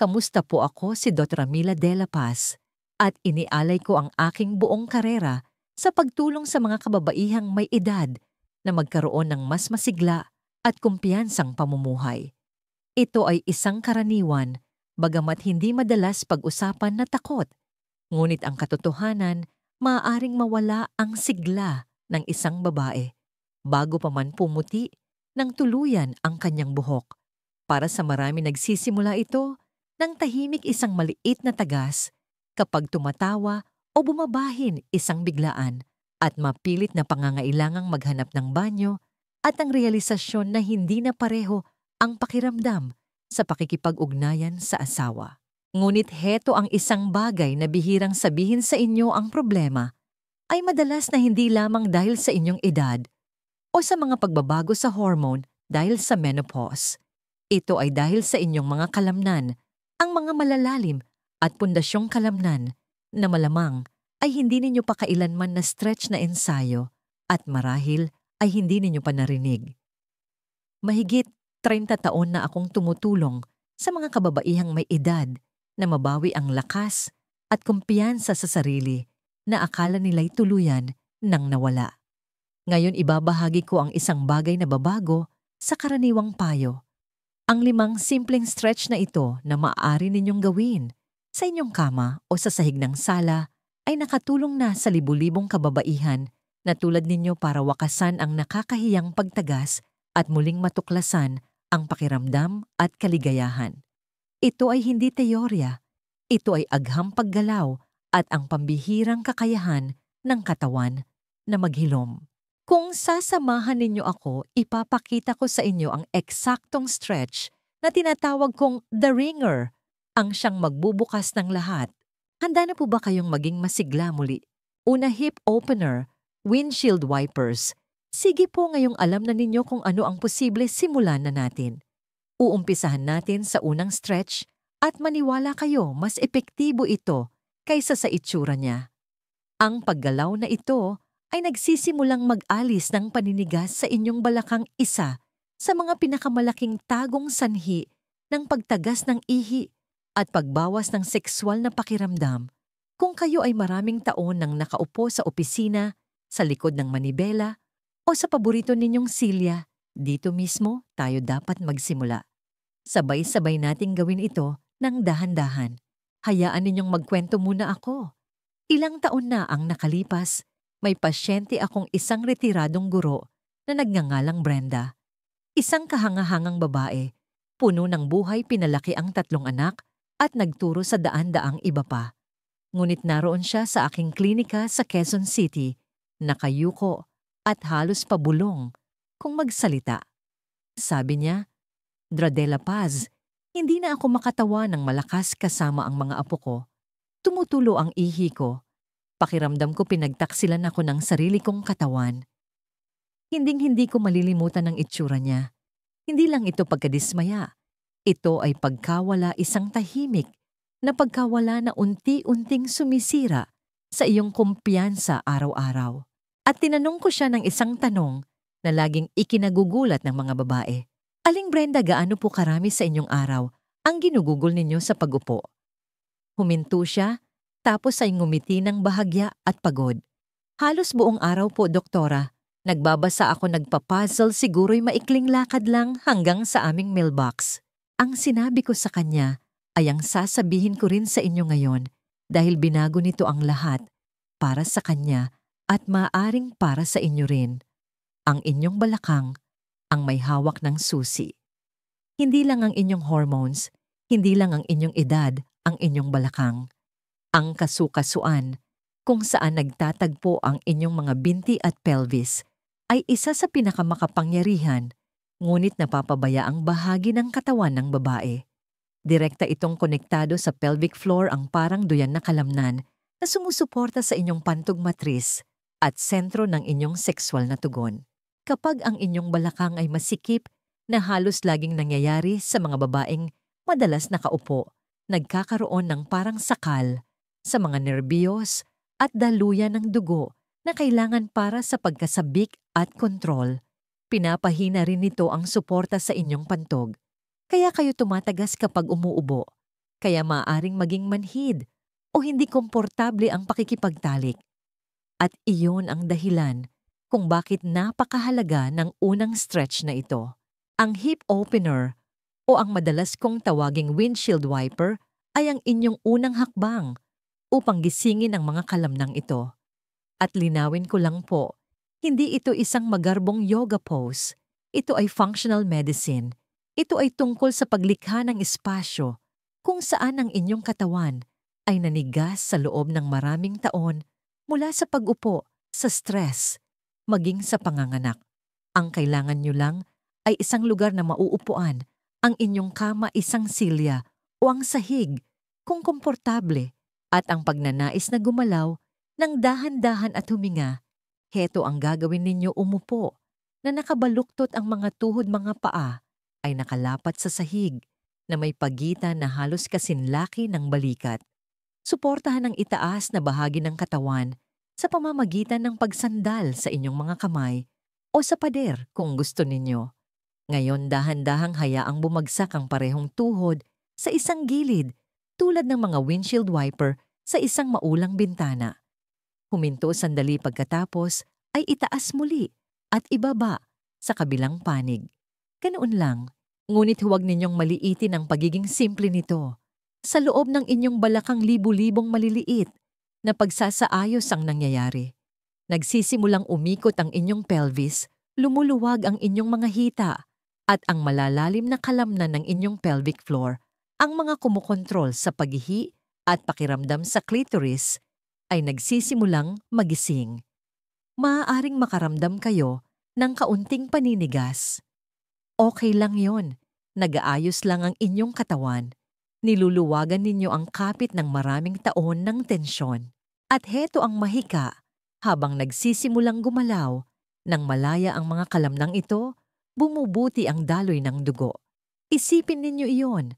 Kamusta po, ako si Dr. Mila de la Paz at inialay ko ang aking buong karera sa pagtulong sa mga kababaihang may edad na magkaroon ng mas masigla at kumpiyansang pamumuhay. Ito ay isang karaniwan, bagamat hindi madalas pag-usapan na takot. Ngunit ang katotohanan, maaaring mawala ang sigla ng isang babae bago pa man pumuti ng tuluyan ang kanyang buhok. Para sa marami nagsisimula ito ng tahimik, isang maliit na tagas, kapag tumatawa o bumabahin isang biglaan at mapilit na pangangailangang maghanap ng banyo at ang realisasyon na hindi na pareho ang pakiramdam sa pakikipag-ugnayan sa asawa. Ngunit heto ang isang bagay na bihirang sabihin sa inyo: ang problema ay madalas na hindi lamang dahil sa inyong edad o sa mga pagbabago sa hormone dahil sa menopause. Ito ay dahil sa inyong mga kalamnan, ang mga malalalim at pundasyong kalamnan na malamang ay hindi ninyo pa kailanman na stretch na ensayo at marahil ay hindi ninyo pa narinig. Mahigit 30 taon na akong tumutulong sa mga kababaihang may edad na mabawi ang lakas at kumpiyansa sa sarili na akala nila'y tuluyan nang nawala. Ngayon ibabahagi ko ang isang bagay na babago sa karaniwang payo. Ang 5 simpleng stretch na ito na maaari ninyong gawin sa inyong kama o sa sahig ng sala ay nakatulong na sa libu-libong kababaihan na tulad ninyo para wakasan ang nakakahiyang pagtagas at muling matuklasan ang pakiramdam at kaligayahan. Ito ay hindi teorya. Ito ay agham paggalaw at ang pambihirang kakayahan ng katawan na maghilom. Kung sasamahan ninyo ako, ipapakita ko sa inyo ang eksaktong stretch na tinatawag kong The Ringer, ang siyang magbubukas ng lahat. Handa na po ba kayong maging masigla muli? Una, hip opener, windshield wipers. Sige po, ngayong alam na ninyo kung ano ang posible, simulan na natin. Uumpisahan natin sa unang stretch at maniwala kayo, mas epektibo ito kaysa sa itsura niya. Ang paggalaw na ito ay nagsisimulang mag-alis ng paninigas sa inyong balakang, isa sa mga pinakamalaking tagong sanhi ng pagtagas ng ihi at pagbawas ng sexual na pakiramdam. Kung kayo ay maraming taon nang nakaupo sa opisina, sa likod ng manibela, o sa paborito ninyong silya, dito mismo tayo dapat magsimula. Sabay-sabay nating gawin ito ng dahan-dahan. Hayaan ninyong magkwento muna ako. Ilang taon na ang nakalipas, may pasyente akong isang retiradong guro na nagngangalang Brenda. Isang kahangahangang babae, puno ng buhay, pinalaki ang 3 anak at nagturo sa daan-daang iba pa. Ngunit naroon siya sa aking klinika sa Quezon City, nakayuko at halos pabulong kung magsalita. Sabi niya, "Dra de la Paz, hindi na ako makatawa ng malakas kasama ang mga apo ko. Tumutulo ang ihi ko. Pakiramdam ko pinagtaksilan ako ng sarili kong katawan." Hinding-hindi ko malilimutan ang itsura niya. Hindi lang ito pagkadismaya. Ito ay pagkawala, isang tahimik na pagkawala na unti-unting sumisira sa iyong kumpiyansa araw-araw. At tinanong ko siya ng isang tanong na laging ikinagugulat ng mga babae. "Aling Brenda, gaano po karami sa inyong araw ang ginugugol ninyo sa pag-upo?" Huminto siya, tapos ay ngumiti ng bahagya at pagod. "Halos buong araw po, doktora. Nagbabasa ako, nagpapuzzle, siguro'y maikling lakad lang hanggang sa aming mailbox." Ang sinabi ko sa kanya ay ang sasabihin ko rin sa inyo ngayon dahil binago nito ang lahat para sa kanya at maaaring para sa inyo rin. Ang inyong balakang ang may hawak ng susi. Hindi lang ang inyong hormones, hindi lang ang inyong edad ang inyong balakang. Ang kasukasuan, kung saan nagtatagpo ang inyong mga binti at pelvis, ay isa sa pinakamakapangyarihan, ngunit napapabayaang bahagi ng katawan ng babae. Direkta itong konektado sa pelvic floor, ang parang duyan na kalamnan na sumusuporta sa inyong pantog matris at sentro ng inyong sexual na tugon. Kapag ang inyong balakang ay masikip, na halos laging nangyayari sa mga babaeng madalas nakaupo, nagkakaroon ng parang sakal sa mga nerbiyos at daluyan ng dugo na kailangan para sa pagkasabik at kontrol. Pinapahina rin nito ang suporta sa inyong pantog. Kaya kayo tumatagas kapag umuubo. kaya maaaring maging manhid o hindi komportable ang pakikipagtalik. At iyon ang dahilan kung bakit napakahalaga ng unang stretch na ito. Ang hip opener o ang madalas kong tawaging windshield wiper ay ang inyong unang hakbang upang gisingin ang mga kalamnang ito. At linawin ko lang po, hindi ito isang magarbong yoga pose. Ito ay functional medicine. Ito ay tungkol sa paglikha ng espasyo kung saan ang inyong katawan ay nanigas sa loob ng maraming taon mula sa pag-upo, sa stress, maging sa panganganak. Ang kailangan nyo lang ay isang lugar na mauupuan, ang inyong kama isang silya o ang sahig kung komportable, at ang pagnanais na gumalaw ng dahan-dahan at huminga. Heto ang gagawin ninyo: umupo na nakabaluktot ang mga tuhod, mga paa ay nakalapat sa sahig na may pagitan na halos kasinlaki ng balikat. Suportahan ang itaas na bahagi ng katawan sa pamamagitan ng pagsandal sa inyong mga kamay o sa pader kung gusto ninyo. Ngayon dahan-dahang hayaang bumagsak ang parehong tuhod sa isang gilid tulad ng mga windshield wiper sa isang maulang bintana. Huminto sandali pagkatapos ay itaas muli at ibaba sa kabilang panig. Ganoon lang, ngunit huwag ninyong maliitin ang pagiging simple nito. Sa loob ng inyong balakang libu-libong maliliit na pagsasaayos ang nangyayari. Nagsisimulang umikot ang inyong pelvis, lumuluwag ang inyong mga hita, at ang malalalim na kalamnan ng inyong pelvic floor, ang mga kumukontrol sa paghihi at pakiramdam sa clitoris, ay nagsisimulang magising. Maaaring makaramdam kayo ng kaunting paninigas. Okay lang yon. Nag-aayos lang ang inyong katawan. Niluluwagan ninyo ang kapit ng maraming taon ng tensyon. At heto ang mahika, habang nagsisimulang gumalaw, nang malaya ang mga kalamnang ito, bumubuti ang daloy ng dugo. Isipin ninyo iyon,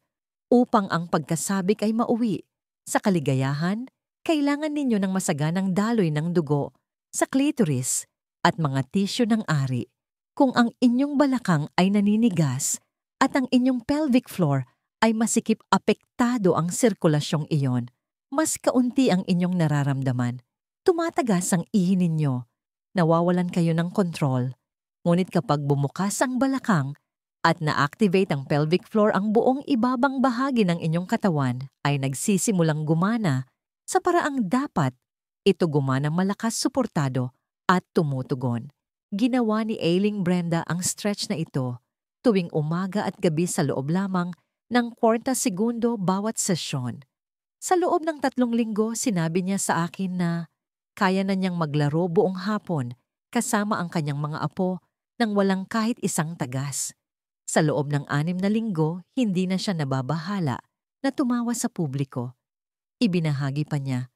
upang ang pagkasabik ay mauwi. Sa kaligayahan, kailangan ninyo ng masaganang daloy ng dugo sa clitoris at mga tisyo ng ari. Kung ang inyong balakang ay naninigas at ang inyong pelvic floor ay masikip, apektado ang sirkulasyong iyon, mas kaunti ang inyong nararamdaman. Tumatagas ang ihi ninyo. Nawawalan kayo ng kontrol. Ngunit kapag bumukas ang balakang at na-activate ang pelvic floor, ang buong ibabang bahagi ng inyong katawan ay nagsisimulang gumana sa paraang dapat. Ito gumana malakas, suportado at tumutugon. Ginawa ni Ailing Brenda ang stretch na ito tuwing umaga at gabi sa loob lamang ng 40 segundo bawat sesyon. Sa loob ng 3 linggo, sinabi niya sa akin na kaya na niyang maglaro buong hapon kasama ang kanyang mga apo nang walang kahit isang tagas. Sa loob ng 6 na linggo, hindi na siya nababahala na tumawa sa publiko. Ibinahagi pa niya,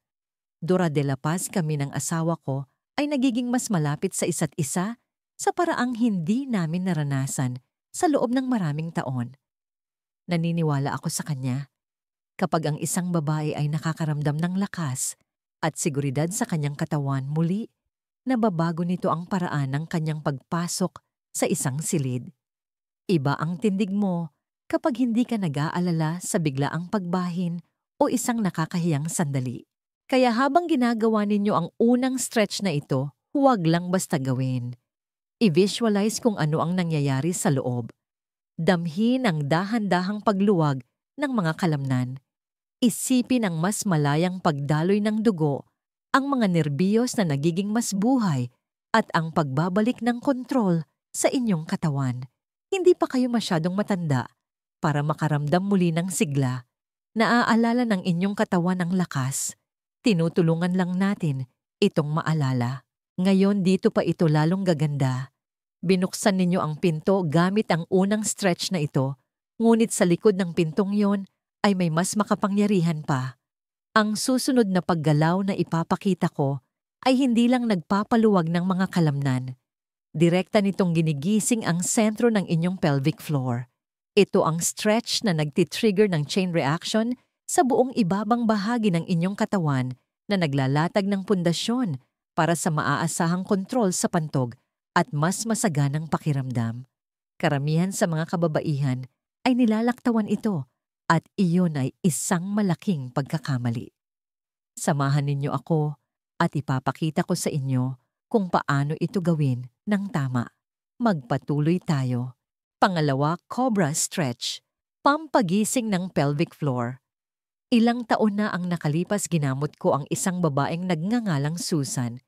Dora de la Paz, kami ng asawa ko ay nagiging mas malapit sa isa't isa sa paraang hindi namin naranasan sa loob ng maraming taon. Naniniwala ako sa kanya. Kapag ang isang babae ay nakakaramdam ng lakas at seguridad sa kanyang katawan, muli, nababago nito ang paraan ng kanyang pagpasok sa isang silid. Iba ang tindig mo kapag hindi ka nag-aalala sa biglaang pagbahin o isang nakakahiyang sandali. Kaya habang ginagawa ninyo ang unang stretch na ito, huwag lang basta gawin. I-visualize kung ano ang nangyayari sa loob. Damhin ang dahan-dahang pagluwag ng mga kalamnan. Isipin ang mas malayang pagdaloy ng dugo, ang mga nerbiyos na nagiging mas buhay, at ang pagbabalik ng kontrol sa inyong katawan. Hindi pa kayo masyadong matanda para makaramdam muli ng sigla. Naaalala ng inyong katawan ang lakas. Tinutulungan lang natin itong maalala. Ngayon dito pa ito lalong gaganda. Binuksan ninyo ang pinto gamit ang unang stretch na ito, ngunit sa likod ng pintong yon ay may mas makapangyarihan pa. Ang susunod na paggalaw na ipapakita ko ay hindi lang nagpapaluwag ng mga kalamnan. Direkta nitong ginigising ang sentro ng inyong pelvic floor. Ito ang stretch na nagtitrigger ng chain reaction sa buong ibabang bahagi ng inyong katawan na naglalatag ng pundasyon para sa maaasahang kontrol sa pantog at mas masaganang pakiramdam. Karamihan sa mga kababaihan ay nilalaktawan ito At iyon ay isang malaking pagkakamali. Samahan ninyo ako at ipapakita ko sa inyo kung paano ito gawin ng tama. Magpatuloy tayo. Pangalawa, cobra stretch. Pampagising ng pelvic floor. Ilang taon na ang nakalipas ginamot ko ang isang babaeng nagngangalang Susan.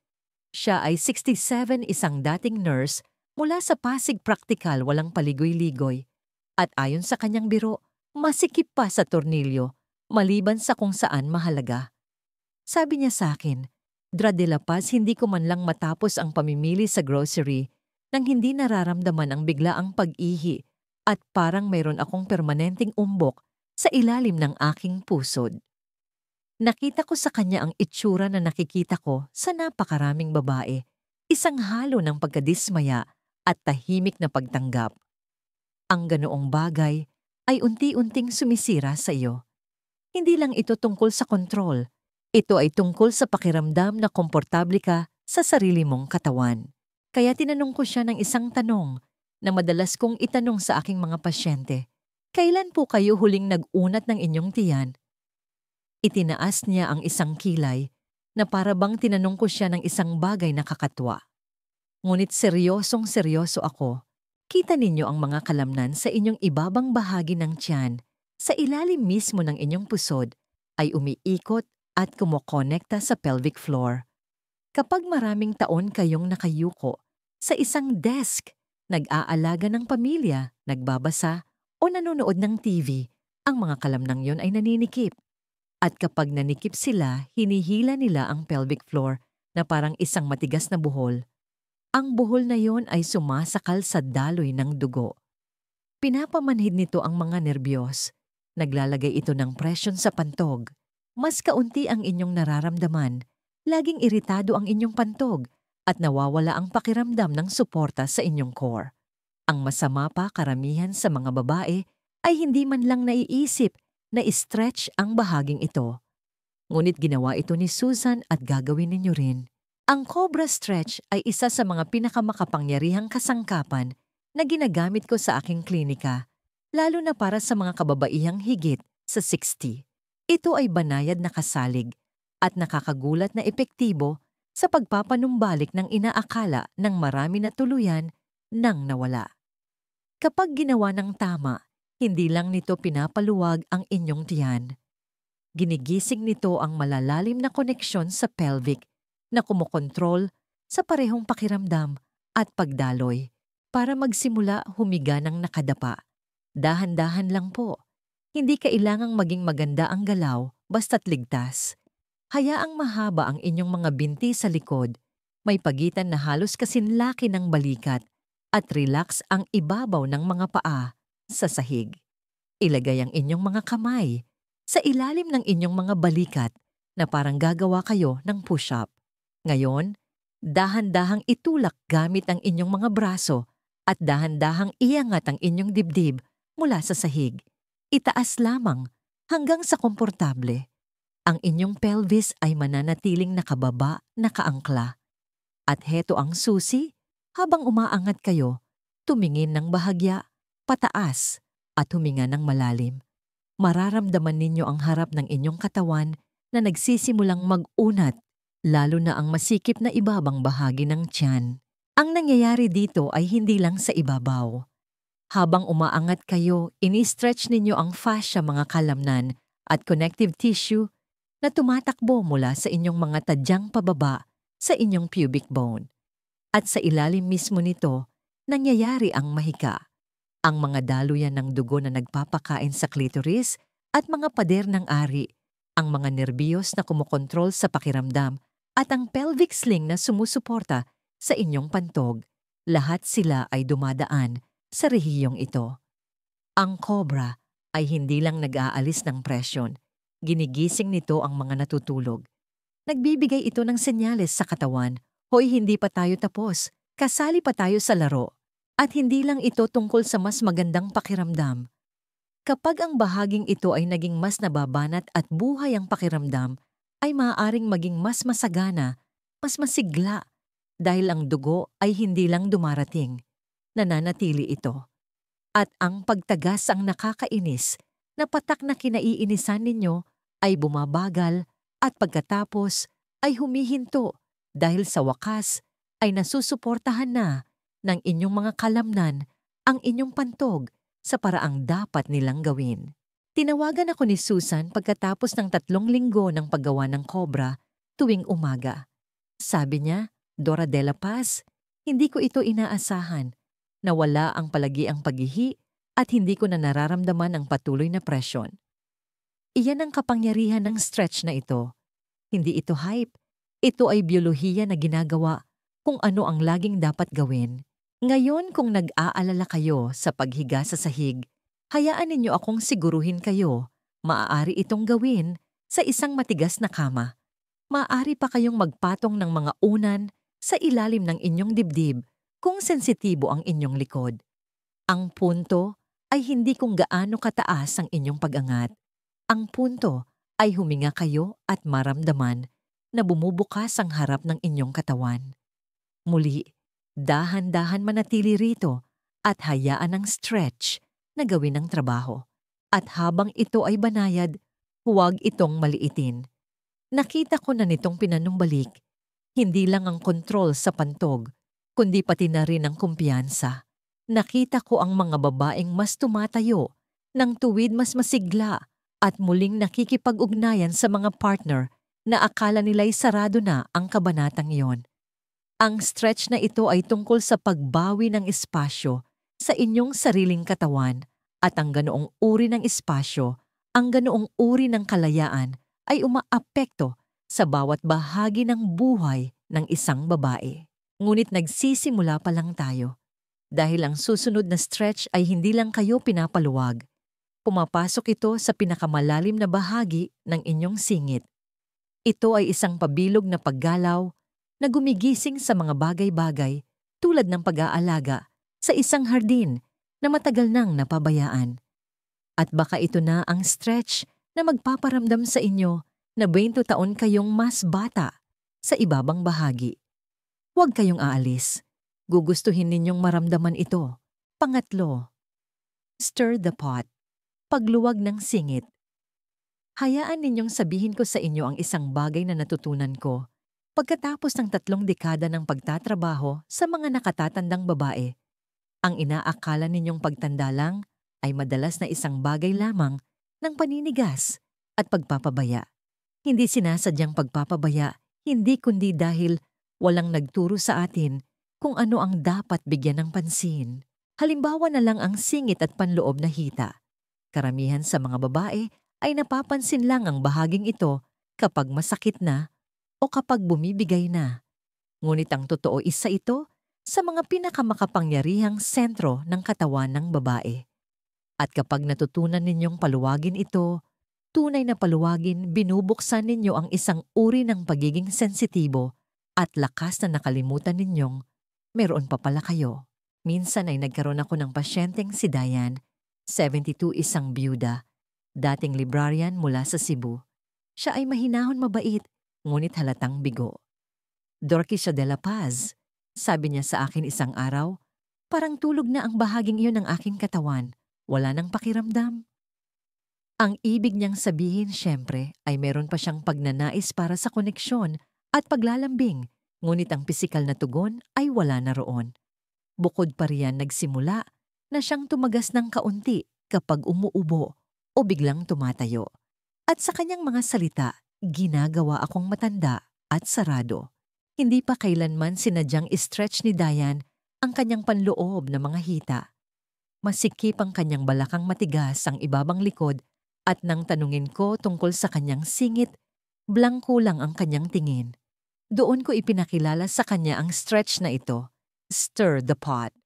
Siya ay 67, isang dating nurse mula sa Pasig Praktikal, walang paligoy-ligoy. At ayon sa kanyang biro, masikip pa sa tornilyo, maliban sa kung saan mahalaga. Sabi niya sa akin, Dra de la Paz, hindi ko man lang matapos ang pamimili sa grocery nang hindi nararamdaman ang biglaang pag-ihi at parang mayroon akong permanenteng umbok sa ilalim ng aking pusod. Nakita ko sa kanya ang itsura na nakikita ko sa napakaraming babae, isang halo ng pagkadismaya at tahimik na pagtanggap. Ang ganoong bagay ay unti-unting sumisira sa iyo. Hindi lang ito tungkol sa kontrol, ito ay tungkol sa pakiramdam na komportable ka sa sarili mong katawan. Kaya tinanong ko siya ng isang tanong na madalas kong itanong sa aking mga pasyente. Kailan po kayo huling nag-unat ng inyong tiyan? Itinaas niya ang isang kilay na para bang tinanong ko siya ng isang bagay na kakatwa. Ngunit seryosong-seryoso ako. Kita ninyo ang mga kalamnan sa inyong ibabang bahagi ng tiyan, sa ilalim mismo ng inyong pusod, ay umiikot at kumokonekta sa pelvic floor. Kapag maraming taon kayong nakayuko sa isang desk, nag-aalaga ng pamilya, nagbabasa o nanonood ng TV, ang mga kalamnang yon ay naninikip. At kapag nanikip sila, hinihila nila ang pelvic floor na parang isang matigas na buhol. Ang buhol na yon ay sumasakal sa daloy ng dugo. Pinapamanhid nito ang mga nerbiyos. Naglalagay ito ng presyon sa pantog. Mas kaunti ang inyong nararamdaman, laging iritado ang inyong pantog at nawawala ang pakiramdam ng suporta sa inyong core. Ang masama pa, karamihan sa mga babae ay hindi man lang naiisip na stretch ang bahaging ito. Ngunit ginawa ito ni Susan at gagawin ninyo rin. Ang cobra stretch ay isa sa mga pinakamakapangyarihang kasangkapan na ginagamit ko sa aking klinika, lalo na para sa mga kababaihang higit sa 60. Ito ay banayad na kasalig at nakakagulat na epektibo sa pagpapanumbalik ng inaakala ng marami na tuluyan nang nawala. Kapag ginawa ng tama, hindi lang nito pinapaluwag ang inyong tiyan. Ginigising nito ang malalalim na koneksyon sa pelvic na kumokontrol sa parehong pakiramdam at pagdaloy para magsimula humiga ng nakadapa. Dahan-dahan lang po. Hindi kailangang maging maganda ang galaw basta't ligtas. Hayaang mahaba ang inyong mga binti sa likod, may pagitan na halos kasinlaki ng balikat at relax ang ibabaw ng mga paa sa sahig. Ilagay ang inyong mga kamay sa ilalim ng inyong mga balikat na parang gagawa kayo ng push-up. Ngayon, dahan-dahang itulak gamit ang inyong mga braso at dahan-dahang iangat ang inyong dibdib mula sa sahig. Itaas lamang hanggang sa komportable. Ang inyong pelvis ay mananatiling nakababa, nakaangkla. At heto ang susi, habang umaangat kayo, tumingin ng bahagya, pataas, at huminga ng malalim. Mararamdaman ninyo ang harap ng inyong katawan na nagsisimulang mag-unat, lalo na ang masikip na ibabang bahagi ng tiyan. Ang nangyayari dito ay hindi lang sa ibabaw. Habang umaangat kayo, ini-stretch ninyo ang fascia, mga kalamnan at connective tissue na tumatakbo mula sa inyong mga tadyang pababa sa inyong pubic bone. At sa ilalim mismo nito, nangyayari ang mahika. Ang mga daluyan ng dugo na nagpapakain sa clitoris at mga pader ng ari, ang mga nerbiyos na kumokontrol sa pakiramdam at ang pelvic sling na sumusuporta sa inyong pantog. Lahat sila ay dumadaan sa rehiyong ito. Ang cobra ay hindi lang nag-aalis ng presyon, ginigising nito ang mga natutulog. Nagbibigay ito ng senyales sa katawan, hoy, hindi pa tayo tapos, kasali pa tayo sa laro. At hindi lang ito tungkol sa mas magandang pakiramdam. Kapag ang bahaging ito ay naging mas nababanat at buhay ang pakiramdam, ay maaaring maging mas masagana, mas masigla, dahil ang dugo ay hindi lang dumarating. Nananatili ito. At ang pagtagas ang nakakainis na patak na kinaiinisan ninyo ay bumabagal at pagkatapos ay humihinto dahil sa wakas ay nasusuportahan na ng inyong mga kalamnan ang inyong pantog sa paraang dapat nilang gawin. Tinawagan ako ni Susan pagkatapos ng 3 linggo ng paggawa ng kobra tuwing umaga. Sabi niya, Dora de la Paz, hindi ko ito inaasahan. Nawala ang palagiang paghihi at hindi ko na nararamdaman ang patuloy na presyon. Iyan ang kapangyarihan ng stretch na ito. Hindi ito hype. Ito ay biyolohiya na ginagawa kung ano ang laging dapat gawin. Ngayon kung nag-aalala kayo sa paghiga sa sahig, hayaan ninyo akong siguruhin kayo, maaari itong gawin sa isang matigas na kama. Maaari pa kayong magpatong ng mga unan sa ilalim ng inyong dibdib kung sensitibo ang inyong likod. Ang punto ay hindi kung gaano kataas ang inyong pag-angat. Ang punto ay huminga kayo at maramdaman na bumubukas ang harap ng inyong katawan. Muli, dahan-dahan manatili rito at hayaan ang stretch na gawin ang trabaho. At habang ito ay banayad, huwag itong maliitin. Nakita ko na nitong pinanumbalik, hindi lang ang kontrol sa pantog, kundi pati na rin ang kumpiyansa. Nakita ko ang mga babaeng mas tumatayo, ng tuwid mas masigla, at muling nakikipag-ugnayan sa mga partner na akala nila'y sarado na ang kabanatang iyon. Ang stretch na ito ay tungkol sa pagbawi ng espasyo sa inyong sariling katawan at ang ganoong uri ng espasyo, ang ganoong uri ng kalayaan ay umaapekto sa bawat bahagi ng buhay ng isang babae. Ngunit nagsisimula pa lang tayo. Dahil ang susunod na stretch ay hindi lang kayo pinapaluwag. Pumapasok ito sa pinakamalalim na bahagi ng inyong singit. Ito ay isang pabilog na paggalaw na gumigising sa mga bagay-bagay tulad ng pag-aalaga sa isang hardin na matagal nang napabayaan. At baka ito na ang stretch na magpaparamdam sa inyo na 20 taon kayong mas bata sa ibabang bahagi. Huwag kayong aalis. Gugustuhin ninyong maramdaman ito. Pangatlo, stir the pot. Pagluwag ng singit. Hayaan ninyong sabihin ko sa inyo ang isang bagay na natutunan ko pagkatapos ng 3 dekada ng pagtatrabaho sa mga nakatatandang babae. Ang inaakala ninyong pagtanda lang ay madalas na isang bagay lamang ng paninigas at pagpapabaya. Hindi sinasadyang pagpapabaya, hindi kundi dahil walang nagturo sa atin kung ano ang dapat bigyan ng pansin. Halimbawa na lang ang singit at panloob na hita. Karamihan sa mga babae ay napapansin lang ang bahaging ito kapag masakit na o kapag bumibigay na. Ngunit ang totoo isa ito sa mga pinakamakapangyarihang sentro ng katawan ng babae. At kapag natutunan ninyong paluwagin ito, tunay na paluwagin, binubuksan ninyo ang isang uri ng pagiging sensitibo at lakas na nakalimutan ninyong meron pa pala kayo. Minsan ay nagkaroon ako ng pasyenteng si Diane, 72, isang byuda, dating librarian mula sa Cebu. Siya ay mahinahon mabait, ngunit halatang bigo. Dorquisha de la Paz, sabi niya sa akin isang araw, parang tulog na ang bahaging iyon ng aking katawan, wala nang pakiramdam. Ang ibig niyang sabihin siyempre ay meron pa siyang pagnanais para sa koneksyon at paglalambing, ngunit ang pisikal na tugon ay wala na roon. Bukod pa riyan nagsimula na siyang tumagas ng kaunti kapag umuubo o biglang tumatayo. At sa kanyang mga salita, ginagawa akong matanda at sarado. Hindi pa kailanman sinadyang stretch ni Diane ang kanyang panloob na mga hita. Masikip ang kanyang balakang matigas ang ibabang likod at nang tanungin ko tungkol sa kanyang singit, blangko lang ang kanyang tingin. Doon ko ipinakilala sa kanya ang stretch na ito, stir the pot.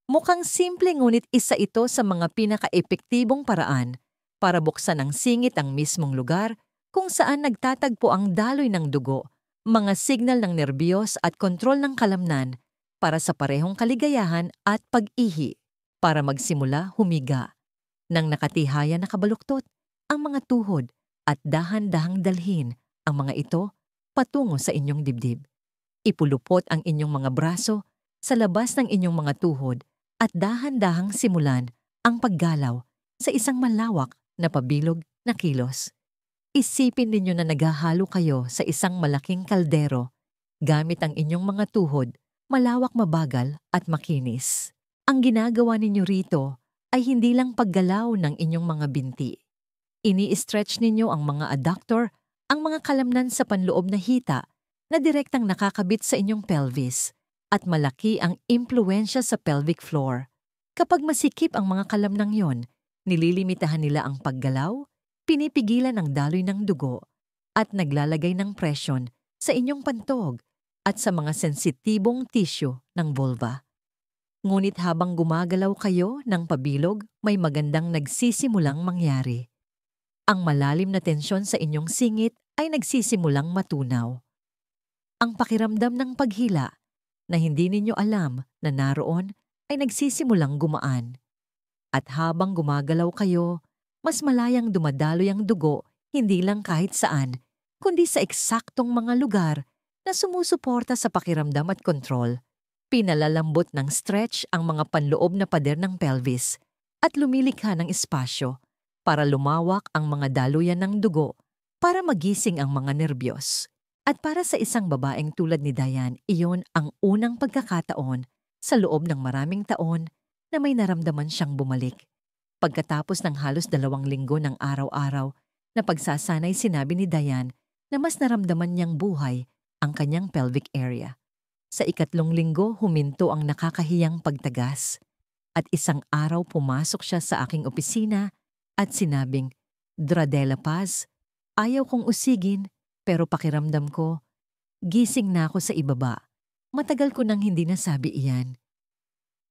Mukhang simple ngunit isa ito sa mga pinaka-epektibong paraan para buksan ng singit ang mismong lugar kung saan nagtatagpo ang daloy ng dugo, mga signal ng nerbiyos at kontrol ng kalamnan para sa parehong kaligayahan at pag-ihi. Para magsimula, humiga. Nang nakatihayan na kabaluktot ang mga tuhod at dahan-dahang dalhin ang mga ito patungo sa inyong dibdib. Ipulupot ang inyong mga braso sa labas ng inyong mga tuhod at dahan-dahang simulan ang paggalaw sa isang malawak na pabilog na kilos. Isipin ninyo na naghahalo kayo sa isang malaking kaldero gamit ang inyong mga tuhod, malawak, mabagal at makinis. Ang ginagawa ninyo rito ay hindi lang paggalaw ng inyong mga binti. Ini-stretch ninyo ang mga adductor, ang mga kalamnan sa panloob na hita na direktang nakakabit sa inyong pelvis at malaki ang impluensya sa pelvic floor. Kapag masikip ang mga kalamnang yon, nililimitahan nila ang paggalaw, pinipigilan ang daloy ng dugo at naglalagay ng presyon sa inyong pantog at sa mga sensitibong tissue ng vulva. Ngunit habang gumagalaw kayo ng pabilog, may magandang nagsisimulang mangyari. Ang malalim na tensyon sa inyong singit ay nagsisimulang matunaw. Ang pakiramdam ng paghila na hindi ninyo alam na naroon ay nagsisimulang gumaan. At habang gumagalaw kayo, mas malayang dumadaloy ang dugo hindi lang kahit saan, kundi sa eksaktong mga lugar na sumusuporta sa pakiramdam at kontrol. Pinalalambot ng stretch ang mga panloob na pader ng pelvis at lumilikha ng espasyo para lumawak ang mga daluyan ng dugo, para magising ang mga nerbiyos. At para sa isang babaeng tulad ni Diane, iyon ang unang pagkakataon sa loob ng maraming taon na may naramdaman siyang bumalik. Pagkatapos ng halos 2 linggo ng araw-araw na pagsasanay, sinabi ni Diane na mas naramdaman niyang buhay ang kanyang pelvic area. Sa 3 linggo, huminto ang nakakahiyang pagtagas. At isang araw pumasok siya sa aking opisina at sinabing, "Dradela Paz, ayaw kong usigin pero pakiramdam ko, gising na ako sa ibaba. Matagal ko nang hindi nasabi iyan."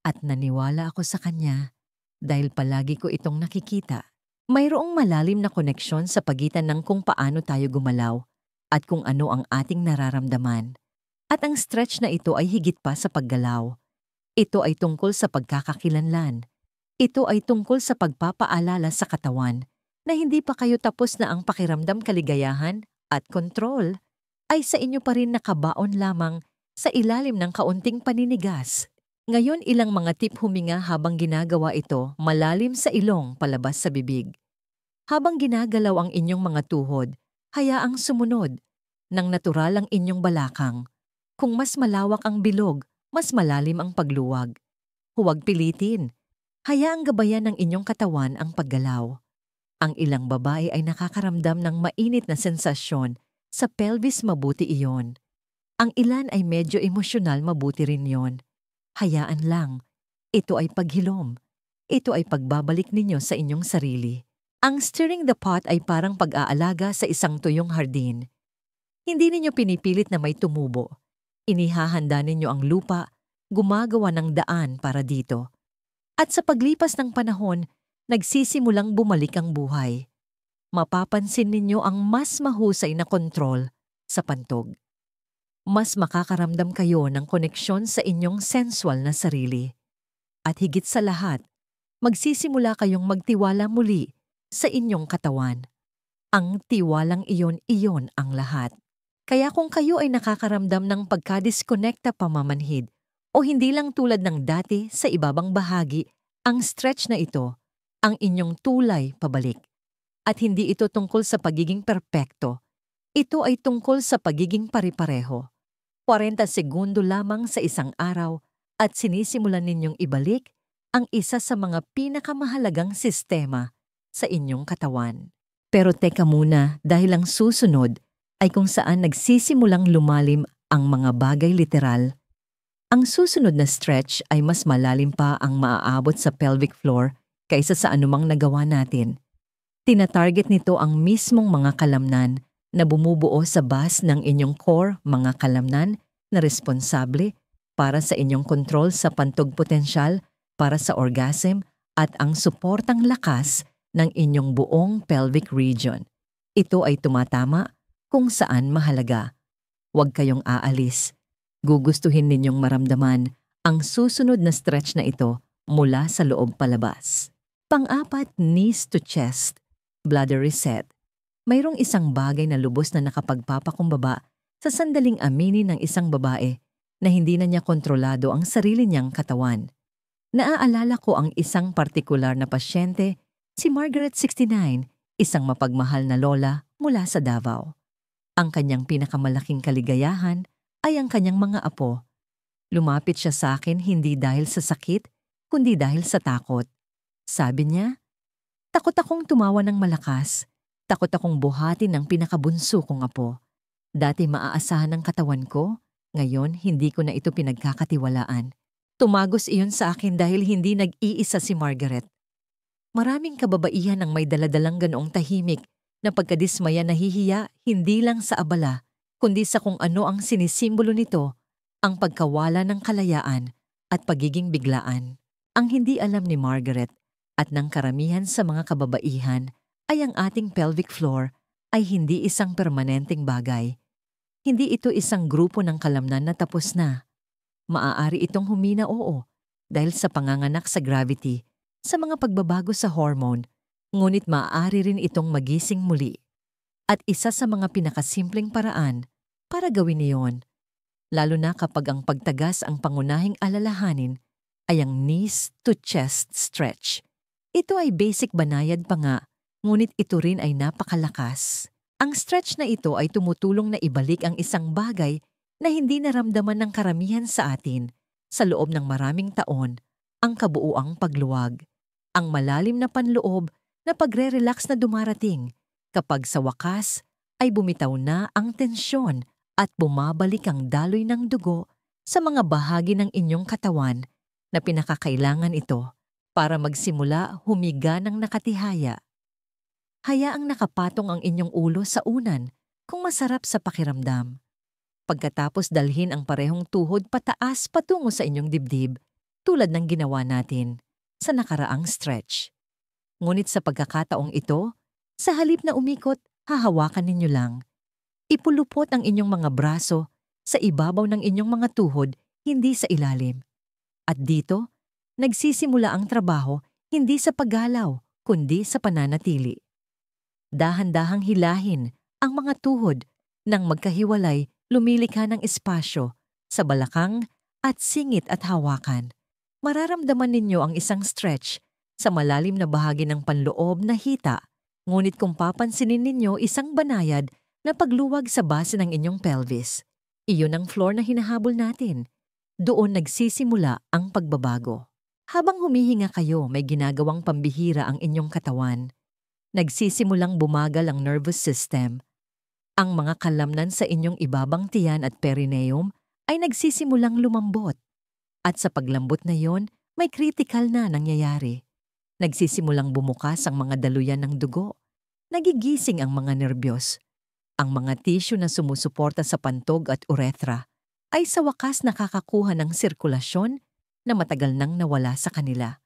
At naniwala ako sa kanya dahil palagi ko itong nakikita. Mayroong malalim na koneksyon sa pagitan ng kung paano tayo gumalaw at kung ano ang ating nararamdaman. At ang stretch na ito ay higit pa sa paggalaw. Ito ay tungkol sa pagkakakilanlan. Ito ay tungkol sa pagpapaalala sa katawan na hindi pa kayo tapos na ang pakiramdam, kaligayahan at kontrol ay sa inyo pa rin nakabaon lamang sa ilalim ng kaunting paninigas. Ngayon, ilang mga tip huminga habang ginagawa ito, malalim sa ilong, palabas sa bibig. Habang ginagalaw ang inyong mga tuhod, hayaang sumunod ng natural ang inyong balakang. Kung mas malawak ang bilog, mas malalim ang pagluwag. Huwag pilitin. Hayaang gabayan ng inyong katawan ang paggalaw. Ang ilang babae ay nakakaramdam ng mainit na sensasyon sa pelvis, mabuti iyon. Ang ilan ay medyo emosyonal, mabuti rin yon. Hayaan lang. Ito ay paghilom. Ito ay pagbabalik ninyo sa inyong sarili. Ang stirring the pot ay parang pag-aalaga sa isang tuyong hardin. Hindi ninyo pinipilit na may tumubo. Inihahanda ninyo ang lupa, gumagawa ng daan para dito. At sa paglipas ng panahon, nagsisimulang bumalik ang buhay. Mapapansin ninyo ang mas mahusay na kontrol sa pantog. Mas makakaramdam kayo ng koneksyon sa inyong sensual na sarili. At higit sa lahat, magsisimula kayong magtiwala muli sa inyong katawan. Ang tiwalang iyon ang lahat. Kaya kung kayo ay nakakaramdam ng pagka-disconnecta, pamamanhid, o hindi lang tulad ng dati sa ibabang bahagi, ang stretch na ito, ang inyong tulay pabalik. At hindi ito tungkol sa pagiging perpekto. Ito ay tungkol sa pagiging pare-pareho. 40 segundo lamang sa isang araw at sinisimulan ninyong ibalik ang isa sa mga pinakamahalagang sistema sa inyong katawan. Pero teka muna, dahil ang susunod ay kung saan nagsisimulang lumalim ang mga bagay literal. Ang susunod na stretch ay mas malalim pa ang maaabot sa pelvic floor kaysa sa anumang nagawa natin. Tinatarget nito ang mismong mga kalamnan na bumubuo sa base ng inyong core, mga kalamnan na responsable para sa inyong kontrol sa pantog, potensyal para sa orgasm at ang suportang lakas ng inyong buong pelvic region. Ito ay tumatama kung saan mahalaga. Huwag kayong aalis. Gugustuhin ninyong maramdaman ang susunod na stretch na ito mula sa loob palabas. Pang-4, knees to chest, bladder reset. Mayroong isang bagay na lubos na nakapagpapakumbaba sa sandaling aminin ng isang babae na hindi na niya kontrolado ang sarili niyang katawan. Naaalala ko ang isang partikular na pasyente Si Margaret 69, isang mapagmahal na lola mula sa Davao. Ang kanyang pinakamalaking kaligayahan ay ang kanyang mga apo. Lumapit siya sa akin hindi dahil sa sakit, kundi dahil sa takot. Sabi niya, takot akong tumawa ng malakas. Takot akong buhatin ng pinakabunso kong apo. Dati maaasahan ang katawan ko, ngayon hindi ko na ito pinagkakatiwalaan. Tumagos iyon sa akin dahil hindi nag-iisa si Margaret. Maraming kababaihan ang may daladalang ganoong tahimik na pagkadismaya nahihiya hindi lang sa abala, kundi sa kung ano ang sinisimbolo nito, ang pagkawala ng kalayaan at pagiging biglaan. Ang hindi alam ni Margaret at ng karamihan sa mga kababaihan ay ang ating pelvic floor ay hindi isang permanenteng bagay. Hindi ito isang grupo ng kalamnan na tapos na. Maaari itong humina dahil sa panganganak sa gravity, sa mga pagbabago sa hormone, ngunit maaari rin itong magising muli. At isa sa mga pinakasimpleng paraan para gawin iyon, lalo na kapag ang pagtagas ang pangunahing alalahanin, ay ang knees to chest stretch. Ito ay basic banayad pa nga, ngunit ito rin ay napakalakas. Ang stretch na ito ay tumutulong na ibalik ang isang bagay na hindi naramdaman ng karamihan sa atin sa loob ng maraming taon, ang kabuuang pagluwag. Ang malalim na panloob na pagre-relax na dumarating kapag sa wakas ay bumitaw na ang tensyon at bumabalik ang daloy ng dugo sa mga bahagi ng inyong katawan na pinakakailangan ito para magsimula humiga ng nakatihaya. Hayaang nakapatong ang inyong ulo sa unan kung masarap sa pakiramdam. Pagkatapos dalhin ang parehong tuhod pataas patungo sa inyong dibdib, tulad ng ginawa natin sa nakaraang stretch. Ngunit sa pagkakataong ito, sa halip na umikot, hahawakan ninyo lang. Ipulupot ang inyong mga braso sa ibabaw ng inyong mga tuhod, hindi sa ilalim. At dito, nagsisimula ang trabaho hindi sa paggalaw, kundi sa pananatili. Dahan-dahang hilahin ang mga tuhod nang magkahiwalay, lumilikha ng espasyo sa balakang at singit at hawakan. Mararamdaman ninyo ang isang stretch sa malalim na bahagi ng panloob na hita, ngunit kung papansinin ninyo isang banayad na pagluwag sa base ng inyong pelvis. Iyon ang floor na hinahabol natin. Doon nagsisimula ang pagbabago. Habang humihinga kayo, may ginagawang pambihira ang inyong katawan. Nagsisimulang bumagal ang nervous system. Ang mga kalamnan sa inyong ibabang tiyan at perineum ay nagsisimulang lumambot. At sa paglambot na yon, may critical na nangyayari. Nagsisimulang bumukas ang mga daluyan ng dugo. Nagigising ang mga nerbiyos. Ang mga tissue na sumusuporta sa pantog at urethra ay sa wakas nakakakuha ng sirkulasyon na matagal nang nawala sa kanila.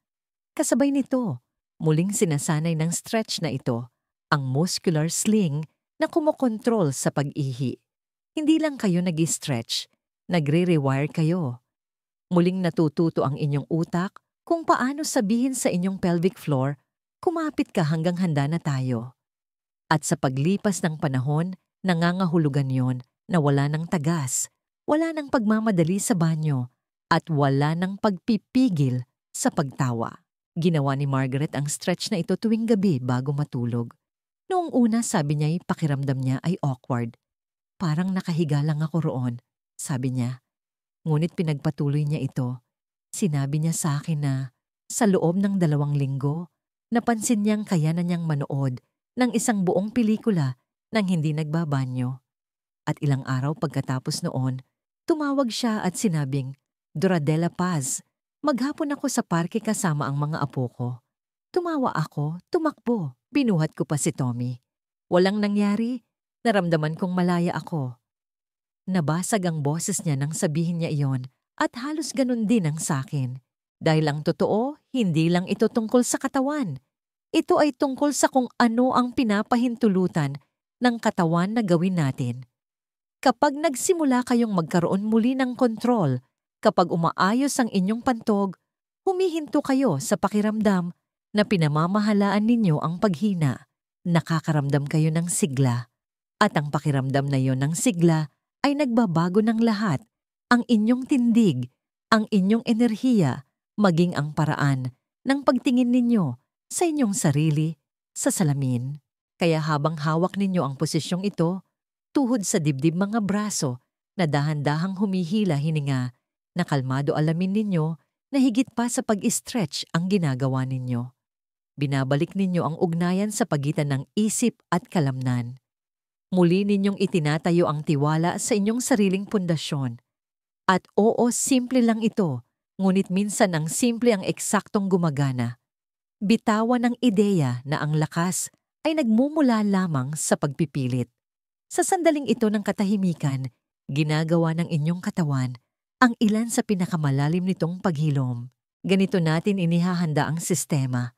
Kasabay nito, muling sinasanay ng stretch na ito ang muscular sling na kumokontrol sa pag-ihi. Hindi lang kayo nag-stretch, nagre-rewire kayo. Muling natututo ang inyong utak kung paano sabihin sa inyong pelvic floor, kumapit ka hanggang handa na tayo. At sa paglipas ng panahon, nangangahulugan yon na wala ng tagas, wala ng pagmamadali sa banyo, at wala ng pagpipigil sa pagtawa. Ginawa ni Margaret ang stretch na ito tuwing gabi bago matulog. Noong una sabi niya pakiramdam niya ay awkward. Parang nakahiga lang ako roon, sabi niya. Ngunit pinagpatuloy niya ito. Sinabi niya sa akin na sa loob ng 2 linggo, napansin niyang kaya na niyang manood ng isang buong pelikula nang hindi nagbabanyo. At ilang araw pagkatapos noon, tumawag siya at sinabing, "Dora de la Paz, maghapon ako sa parke kasama ang mga apo ko." Tumawa ako, tumakbo, binuhat ko pa si Tommy. Walang nangyari, naramdaman kong malaya ako. Nabasag ang boses niya nang sabihin niya iyon at halos ganun din ang sakin. Dahil ang totoo, hindi lang ito tungkol sa katawan. Ito ay tungkol sa kung ano ang pinapahintulutan ng katawan na gawin natin. Kapag nagsimula kayong magkaroon muli ng kontrol, kapag umaayos ang inyong pantog, humihinto kayo sa pakiramdam na pinamamahalaan ninyo ang paghina. Nakakaramdam kayo ng sigla. At ang pakiramdam na yon ng sigla ay nagbabago ng lahat. Ang inyong tindig, ang inyong enerhiya, maging ang paraan ng pagtingin ninyo sa inyong sarili, sa salamin. Kaya habang hawak ninyo ang posisyong ito, tuhod sa dibdib mga braso na dahan-dahang humihila hininga, na kalmado alamin ninyo na higit pa sa pag-stretch ang ginagawa ninyo. Binabalik ninyo ang ugnayan sa pagitan ng isip at kalamnan. Muli ninyong itinatayo ang tiwala sa inyong sariling pundasyon. At oo, simple lang ito, ngunit minsan ang simple ang eksaktong gumagana. Bitawan ang ideya na ang lakas ay nagmumula lamang sa pagpipilit. Sa sandaling ito ng katahimikan, ginagawa ng inyong katawan ang ilan sa pinakamalalim nitong paghilom. Ganito natin inihahanda ang sistema.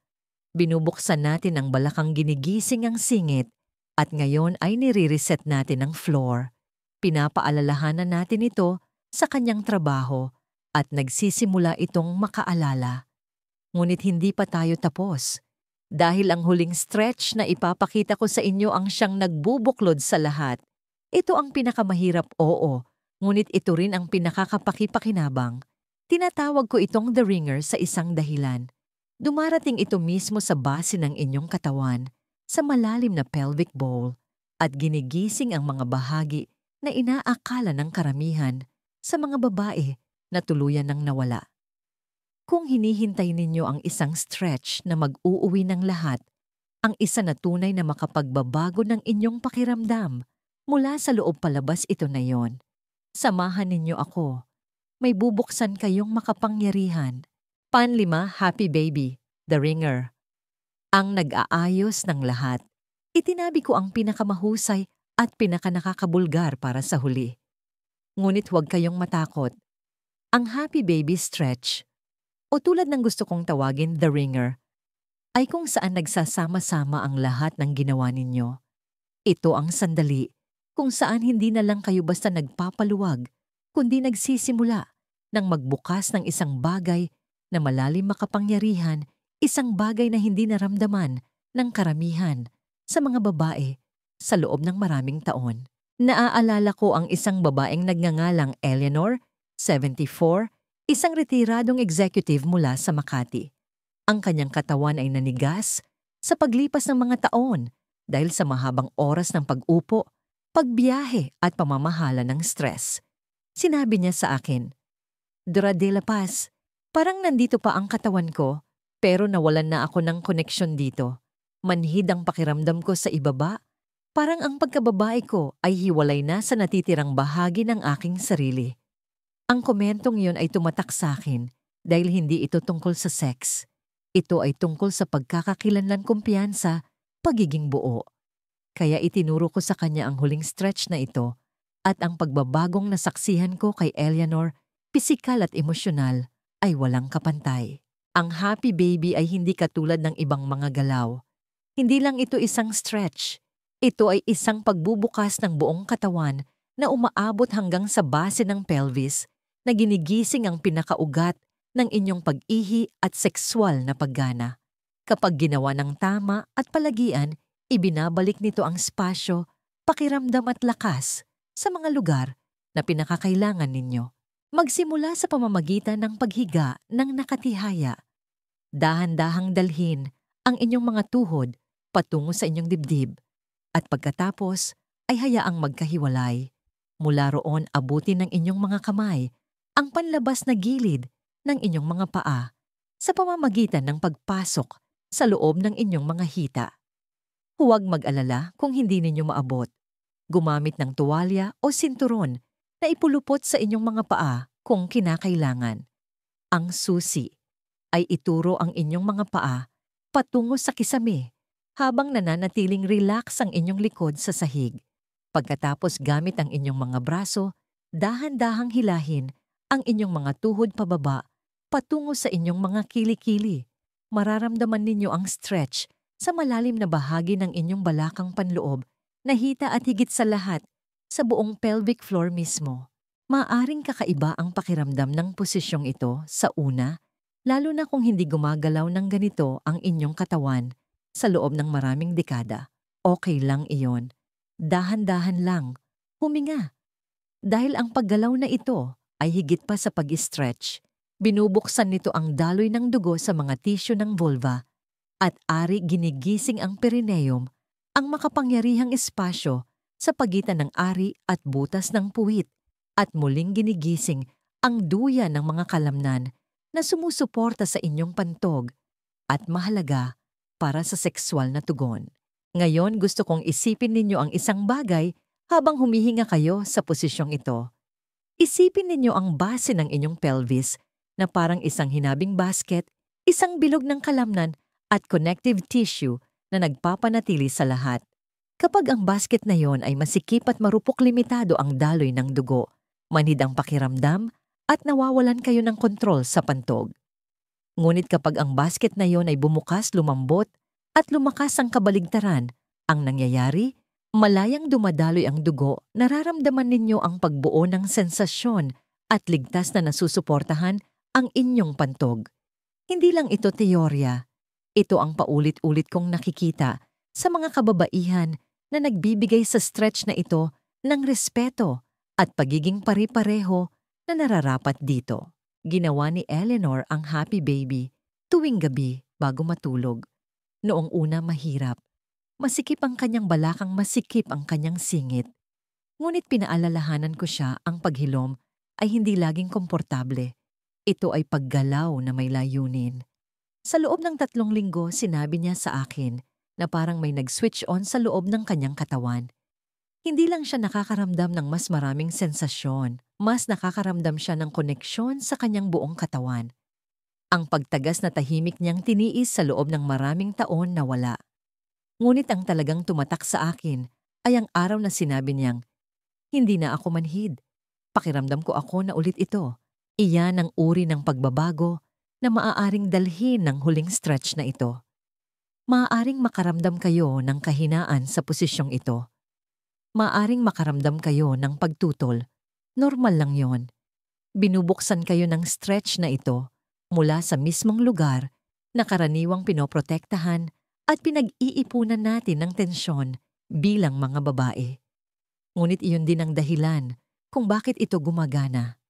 Binubuksan natin ang balakang ginigising ang singit at ngayon ay nire-reset natin ang floor. Pinapaalalahanan natin ito sa kanyang trabaho at nagsisimula itong makaalala. Ngunit hindi pa tayo tapos. Dahil ang huling stretch na ipapakita ko sa inyo ang siyang nagbubuklod sa lahat. Ito ang pinakamahirap, oo, ngunit ito rin ang pinakakapakipakinabang. Tinatawag ko itong The Ringer sa isang dahilan. Dumarating ito mismo sa base ng inyong katawan, sa malalim na pelvic bowl, at ginigising ang mga bahagi na inaakala ng karamihan sa mga babae na tuluyan ng nawala. Kung hinihintay ninyo ang isang stretch na mag-uuwi ng lahat, ang isa na tunay na makapagbabago ng inyong pakiramdam, mula sa loob palabas ito na yon. Samahan ninyo ako. May bubuksan kayong makapangyarihan. Panlima, Happy Baby, The Ringer. Ang nag-aayos ng lahat. Itinabi ko ang pinakamahusay at pinakanakakabulgar para sa huli. Ngunit huwag kayong matakot. Ang Happy Baby Stretch, o tulad ng gusto kong tawagin The Ringer, ay kung saan nagsasama-sama ang lahat ng ginawa ninyo. Ito ang sandali kung saan hindi na lang kayo basta nagpapaluwag, kundi nagsisimula ng magbukas ng isang bagay na malalim makapangyarihan, isang bagay na hindi naramdaman ng karamihan sa mga babae sa loob ng maraming taon. Naaalala ko ang isang babaeng nagngangalang Eleanor, 74, isang retiradong executive mula sa Makati. Ang kanyang katawan ay nanigas sa paglipas ng mga taon dahil sa mahabang oras ng pag-upo, pagbiyahe at pamamahala ng stress. Sinabi niya sa akin, "Dora de la Paz, parang nandito pa ang katawan ko, pero nawalan na ako ng koneksyon dito. Manhid ang pakiramdam ko sa ibaba. Parang ang pagkababae ko ay hiwalay na sa natitirang bahagi ng aking sarili." Ang komentong yun ay tumatak sa akin dahil hindi ito tungkol sa sex. Ito ay tungkol sa pagkakakilanlan kumpiyansa, pagiging buo. Kaya itinuro ko sa kanya ang huling stretch na ito at ang pagbabagong nasaksihan ko kay Eleanor, pisikal at emosyonal, ay walang kapantay. Ang Happy Baby ay hindi katulad ng ibang mga galaw. Hindi lang ito isang stretch. Ito ay isang pagbubukas ng buong katawan na umaabot hanggang sa base ng pelvis, na ginigising ang pinakaugat ng inyong pag-ihi at sexual na paggana. Kapag ginawa ng tama at palagian, ibinabalik nito ang spasyo, pakiramdam at lakas sa mga lugar na pinakakailangan ninyo. Magsimula sa pamamagitan ng paghiga ng nakatihaya. Dahan-dahang dalhin ang inyong mga tuhod patungo sa inyong dibdib at pagkatapos ay hayaang magkahiwalay. Mula roon abutin ng inyong mga kamay ang panlabas na gilid ng inyong mga paa sa pamamagitan ng pagpasok sa loob ng inyong mga hita. Huwag mag-alala kung hindi ninyo maabot. Gumamit ng tuwalya o sinturon na ipulupot sa inyong mga paa kung kinakailangan. Ang susi ay ituro ang inyong mga paa patungo sa kisame habang nananatiling relax ang inyong likod sa sahig. Pagkatapos gamit ang inyong mga braso, dahan-dahang hilahin ang inyong mga tuhod pababa patungo sa inyong mga kilikili. Mararamdaman ninyo ang stretch sa malalim na bahagi ng inyong balakang panloob na hita at higit sa lahat sa buong pelvic floor mismo. Maaring kakaiba ang pakiramdam ng posisyong ito sa una, lalo na kung hindi gumagalaw ng ganito ang inyong katawan sa loob ng maraming dekada. Okay lang iyon. Dahan-dahan lang. Huminga. Dahil ang paggalaw na ito ay higit pa sa pag-stretch. Binubuksan nito ang daloy ng dugo sa mga tissue ng vulva at ari ginigising ang perineum, ang makapangyarihang espasyo sa pagitan ng ari at butas ng puwit, at muling ginigising ang duya ng mga kalamnan na sumusuporta sa inyong pantog at mahalaga para sa sexual na tugon. Ngayon gusto kong isipin ninyo ang isang bagay habang humihinga kayo sa posisyong ito. Isipin ninyo ang base ng inyong pelvis na parang isang hinabing basket, isang bilog ng kalamnan at connective tissue na nagpapanatili sa lahat. Kapag ang basket na yon ay masikip at marupok, limitado ang daloy ng dugo, manhid ang pakiramdam at nawawalan kayo ng kontrol sa pantog. Ngunit kapag ang basket na yon ay bumukas, lumambot at lumakas ang kabaligtaran, ang nangyayari, malayang dumadaloy ang dugo, nararamdaman ninyo ang pagbuo ng sensasyon at ligtas na nasusuportahan ang inyong pantog. Hindi lang ito teorya. Ito ang paulit-ulit kong nakikita sa mga kababaihan na nagbibigay sa stretch na ito ng respeto at pagiging pare-pareho na nararapat dito. Ginawa ni Eleanor ang happy baby tuwing gabi bago matulog. Noong una mahirap. Masikip ang kanyang balakang, masikip ang kanyang singit. Ngunit pinaalalahanan ko siya ang paghilom ay hindi laging komportable. Ito ay paggalaw na may layunin. Sa loob ng 3 linggo, sinabi niya sa akin na parang may nag-switch on sa loob ng kanyang katawan. Hindi lang siya nakakaramdam ng mas maraming sensasyon, mas nakakaramdam siya ng koneksyon sa kanyang buong katawan. Ang pagtagas na tahimik niyang tiniis sa loob ng maraming taon na wala. Ngunit ang talagang tumatak sa akin ay ang araw na sinabi niyang, "Hindi na ako manhid. Pakiramdam ko ako na ulit ito." Iyan ang uri ng pagbabago na maaaring dalhin ng huling stretch na ito. Maaaring makaramdam kayo ng kahinaan sa posisyong ito. Maaaring makaramdam kayo ng pagtutol. Normal lang yon. Binubuksan kayo ng stretch na ito mula sa mismong lugar na karaniwang pinoprotektahan at pinag-iipunan natin ng tensyon bilang mga babae. Ngunit iyon din ang dahilan kung bakit ito gumagana.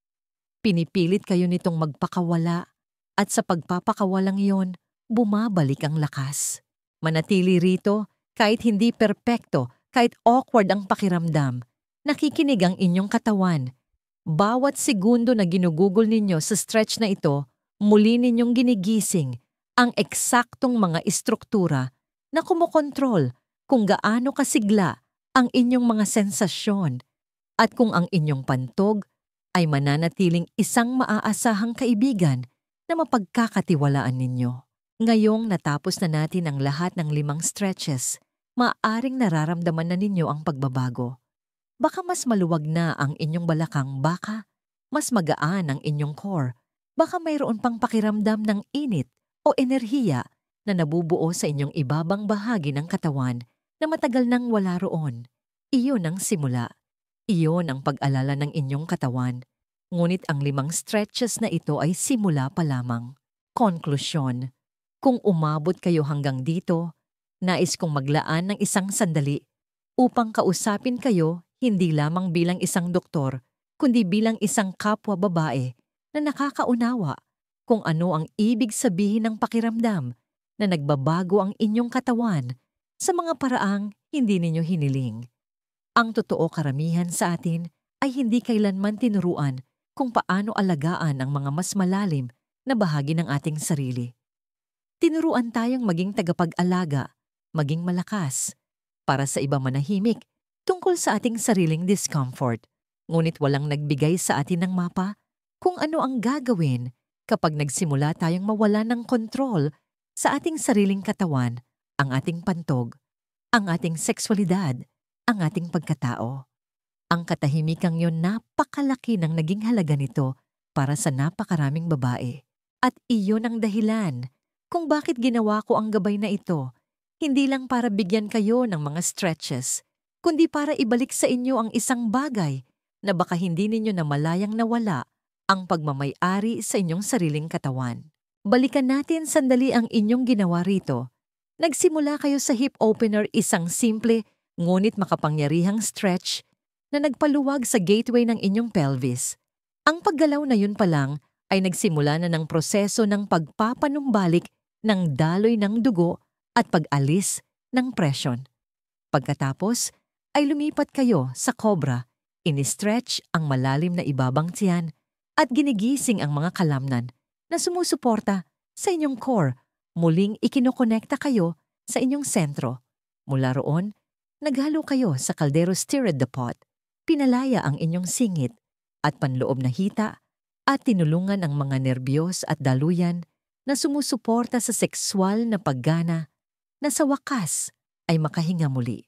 Pinipilit kayo nitong magpakawala at sa pagpapakawalang iyon, bumabalik ang lakas. Manatili rito kahit hindi perpekto, kahit awkward ang pakiramdam. Nakikinig ang inyong katawan. Bawat segundo na ginugugol ninyo sa stretch na ito, muli ninyong ginigising ang eksaktong mga istruktura na kumokontrol kung gaano kasigla ang inyong mga sensasyon at kung ang inyong pantog ay mananatiling isang maaasahang kaibigan na mapagkakatiwalaan ninyo. Ngayong natapos na natin ang lahat ng 5 stretches, maaaring nararamdaman na ninyo ang pagbabago. Baka mas maluwag na ang inyong balakang, baka mas magaan ang inyong core, baka mayroon pang pakiramdam ng init o enerhiya na nabubuo sa inyong ibabang bahagi ng katawan na matagal nang wala roon. Iyon ang simula. Iyon ang pag-alala ng inyong katawan. Ngunit ang 5 stretches na ito ay simula pa lamang. Konklusyon. Kung umabot kayo hanggang dito, nais kong maglaan ng isang sandali upang kausapin kayo hindi lamang bilang isang doktor, kundi bilang isang kapwa babae na nakakaunawa kung ano ang ibig sabihin ng pakiramdam na nagbabago ang inyong katawan sa mga paraang hindi ninyo hiniling. Ang totoo, karamihan sa atin ay hindi kailanman tinuruan kung paano alagaan ang mga mas malalim na bahagi ng ating sarili. Tinuruan tayong maging tagapag-alaga, maging malakas, para sa iba manahimik tungkol sa ating sariling discomfort. Ngunit walang nagbigay sa atin ng mapa kung ano ang gagawin kapag nagsimula tayong mawala ng kontrol sa ating sariling katawan, ang ating pantog, ang ating sexualidad, ang ating pagkatao. Ang katahimikang yun, napakalaki ng naging halaga nito para sa napakaraming babae. At iyon ang dahilan kung bakit ginawa ko ang gabay na ito, hindi lang para bigyan kayo ng mga stretches, kundi para ibalik sa inyo ang isang bagay na baka hindi ninyo namalayang nawala, ang pagmamay-ari sa inyong sariling katawan. Balikan natin sandali ang inyong ginawa rito. Nagsimula kayo sa hip opener, isang simple ngunit makapangyarihang stretch na nagpaluwag sa gateway ng inyong pelvis. Ang paggalaw na yun pa lang ay nagsimula na ng proseso ng pagpapanumbalik ng daloy ng dugo at pag-alis ng presyon. Pagkatapos ay lumipat kayo sa cobra, ini-stretch ang malalim na ibabang tiyan at ginigising ang mga kalamnan na sumusuporta sa inyong core. Muling ikinokonekta kayo sa inyong sentro. Mula roon, naghalo kayo sa kaldero stirred the pot, pinalaya ang inyong singit at panloob na hita at tinulungan ang mga nerbiyos at daluyan na sumusuporta sa sexual na paggana na sa wakas ay makahinga muli.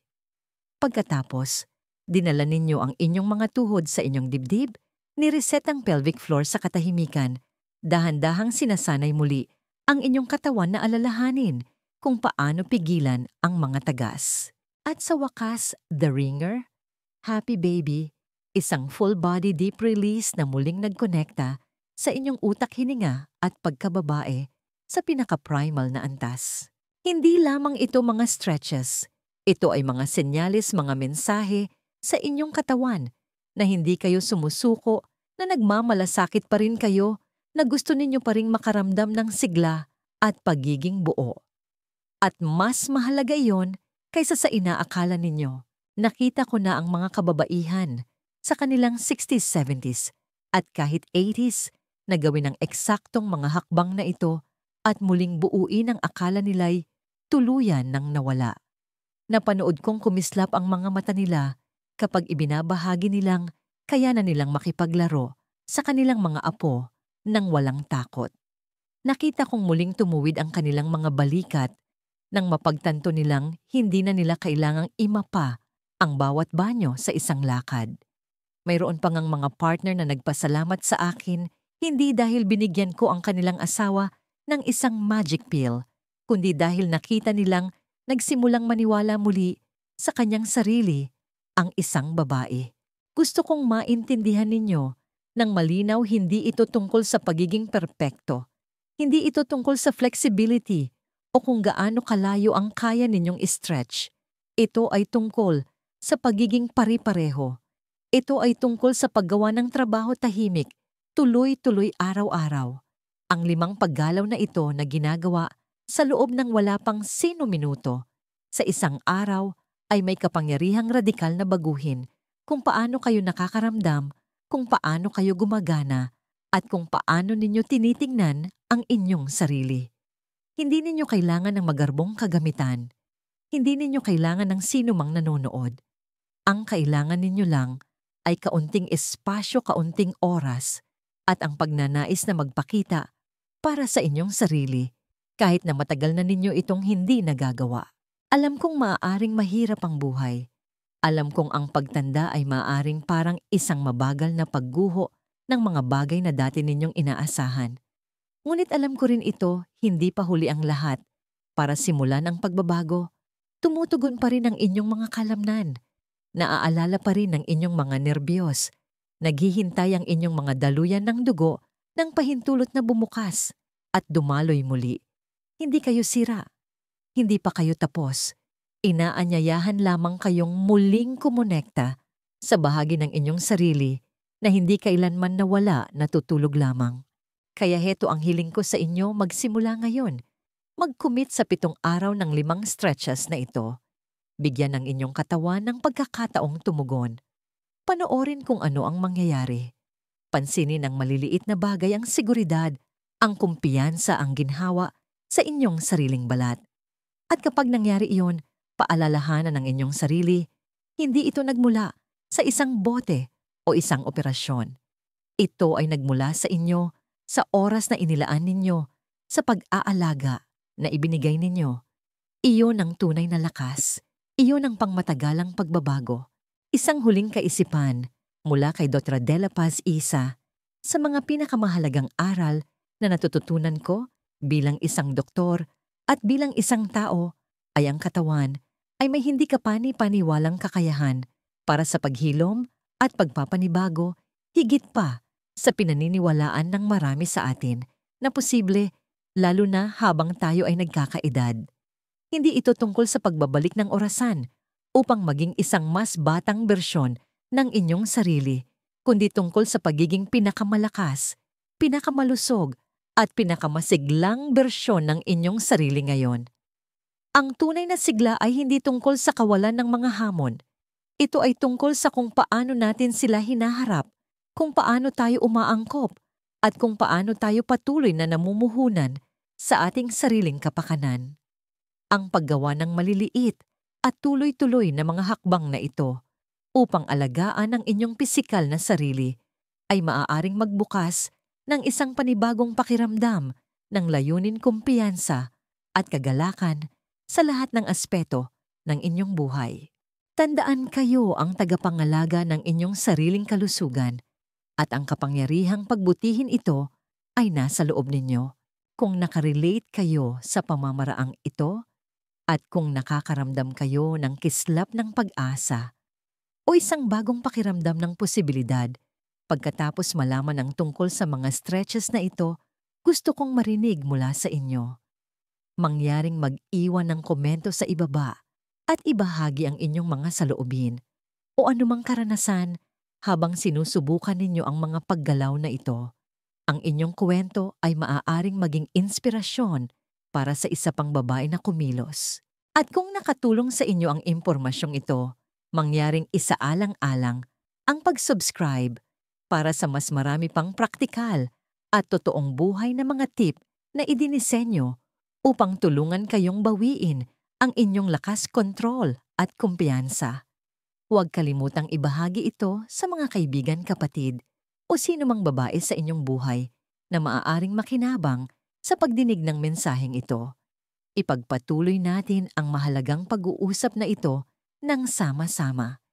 Pagkatapos, dinala ninyo ang inyong mga tuhod sa inyong dibdib, nireset ang pelvic floor sa katahimikan, dahan-dahang sinasanay muli ang inyong katawan na alalahanin kung paano pigilan ang mga tagas. At sa wakas, the ringer, happy baby, isang full-body deep release na muling nagkonekta sa inyong utak hininga at pagkababae sa pinaka-primal na antas. Hindi lamang ito mga stretches, ito ay mga senyales, mga mensahe sa inyong katawan na hindi kayo sumusuko, na nagmamalasakit pa rin kayo, na gusto ninyo pa ring makaramdam ng sigla at pagiging buo. At mas mahalaga iyon kaysa sa inaakala ninyo. Nakita ko na ang mga kababaihan sa kanilang 60s, 70s at kahit 80s na gawin ang eksaktong mga hakbang na ito at muling buuin ang akala nila'y tuluyan ng nawala. Napanood kong kumislap ang mga mata nila kapag ibinabahagi nilang kaya na nilang makipaglaro sa kanilang mga apo nang walang takot. Nakita kong muling tumuwid ang kanilang mga balikat nang mapagtanto nilang hindi na nila kailangang imapa ang bawat banyo sa isang lakad. Mayroon pa ngang mga partner na nagpasalamat sa akin hindi dahil binigyan ko ang kanilang asawa ng isang magic pill, kundi dahil nakita nilang nagsimulang maniwala muli sa kanyang sarili ang isang babae. Gusto kong maintindihan ninyo nang malinaw hindi ito tungkol sa pagiging perpekto. Hindi ito tungkol sa flexibility o kung gaano kalayo ang kaya ninyong stretch. Ito ay tungkol sa pagiging pari-pareho. Ito ay tungkol sa paggawa ng trabaho tahimik, tuloy-tuloy araw-araw. Ang 5 paggalaw na ito na ginagawa sa loob ng wala pang sino minuto, sa isang araw ay may kapangyarihang radikal na baguhin kung paano kayo nakakaramdam, kung paano kayo gumagana, at kung paano ninyo tinitingnan ang inyong sarili. Hindi ninyo kailangan ng magarbong kagamitan. Hindi ninyo kailangan ng sino mang nanonood. Ang kailangan ninyo lang ay kaunting espasyo, kaunting oras, at ang pagnanais na magpakita para sa inyong sarili, kahit na matagal na ninyo itong hindi nagagawa. Alam kong maaaring mahirap ang buhay. Alam kong ang pagtanda ay maaaring parang isang mabagal na pagguho ng mga bagay na dati ninyong inaasahan. Ngunit alam ko rin ito, hindi pa huli ang lahat. Para simulan ang pagbabago, tumutugon pa rin ang inyong mga kalamnan. Naaalala pa rin ang inyong mga nerbiyos. Naghihintay ang inyong mga daluyan ng dugo ng pahintulot na bumukas at dumaloy muli. Hindi kayo sira. Hindi pa kayo tapos. Inaanyayahan lamang kayong muling kumonekta sa bahagi ng inyong sarili na hindi kailanman nawala, natutulog lamang. Kaya heto ang hiling ko sa inyo magsimula ngayon. Mag-commit sa 7 araw ng 5 stretches na ito. Bigyan ng inyong katawan ng pagkakataong tumugon. Panoorin kung ano ang mangyayari. Pansinin ang maliliit na bagay, ang seguridad, ang kumpiyansa, ang ginhawa sa inyong sariling balat. At kapag nangyari iyon, paalalahanan ng inyong sarili, hindi ito nagmula sa isang bote o isang operasyon. Ito ay nagmula sa inyo, sa oras na inilaan ninyo, sa pag-aalaga na ibinigay ninyo. Iyon ang tunay na lakas. Iyon ang pangmatagalang pagbabago. Isang huling kaisipan mula kay Dr. Dela Paz Isa sa mga pinakamahalagang aral na natututunan ko bilang isang doktor at bilang isang tao ay ang katawan ay may hindi kapani-paniwalang kakayahan para sa paghilom at pagpapanibago higit pa sa pinaniniwalaan ng marami sa atin na posible lalo na habang tayo ay nagkakaedad. Hindi ito tungkol sa pagbabalik ng orasan upang maging isang mas batang bersyon ng inyong sarili, kundi tungkol sa pagiging pinakamalakas, pinakamalusog at pinakamasiglang bersyon ng inyong sarili ngayon. Ang tunay na sigla ay hindi tungkol sa kawalan ng mga hamon. Ito ay tungkol sa kung paano natin sila hinaharap, kung paano tayo umaangkop, at kung paano tayo patuloy na namumuhunan sa ating sariling kapakanan. Ang paggawa ng maliliit at tuloy-tuloy na mga hakbang na ito upang alagaan ang inyong pisikal na sarili ay maaaring magbukas ng isang panibagong pakiramdam ng layunin, kumpiyansa at kagalakan sa lahat ng aspeto ng inyong buhay. Tandaan kayo ang tagapangalaga ng inyong sariling kalusugan at ang kapangyarihang pagbutihin ito ay nasa loob ninyo. Kung nakarelate kayo sa pamamaraang ito at kung nakakaramdam kayo ng kislap ng pag-asa o isang bagong pakiramdam ng posibilidad pagkatapos malaman ang tungkol sa mga stretches na ito, gusto kong marinig mula sa inyo. Mangyaring mag-iwan ng komento sa ibaba at ibahagi ang inyong mga saloobin o anumang karanasan habang sinusubukan ninyo ang mga paggalaw na ito. Ang inyong kwento ay maaaring maging inspirasyon para sa isa pang babae na kumilos. At kung nakatulong sa inyo ang impormasyong ito, mangyaring isaalang-alang ang pag-subscribe para sa mas marami pang praktikal at totoong buhay na mga tip na idinisenyo upang tulungan kayong bawiin ang inyong lakas, kontrol at kumpiyansa. Huwag kalimutang ibahagi ito sa mga kaibigan, kapatid o sino mang babae sa inyong buhay na maaaring makinabang sa pagdinig ng mensaheng ito. Ipagpatuloy natin ang mahalagang pag-uusap na ito ng sama-sama.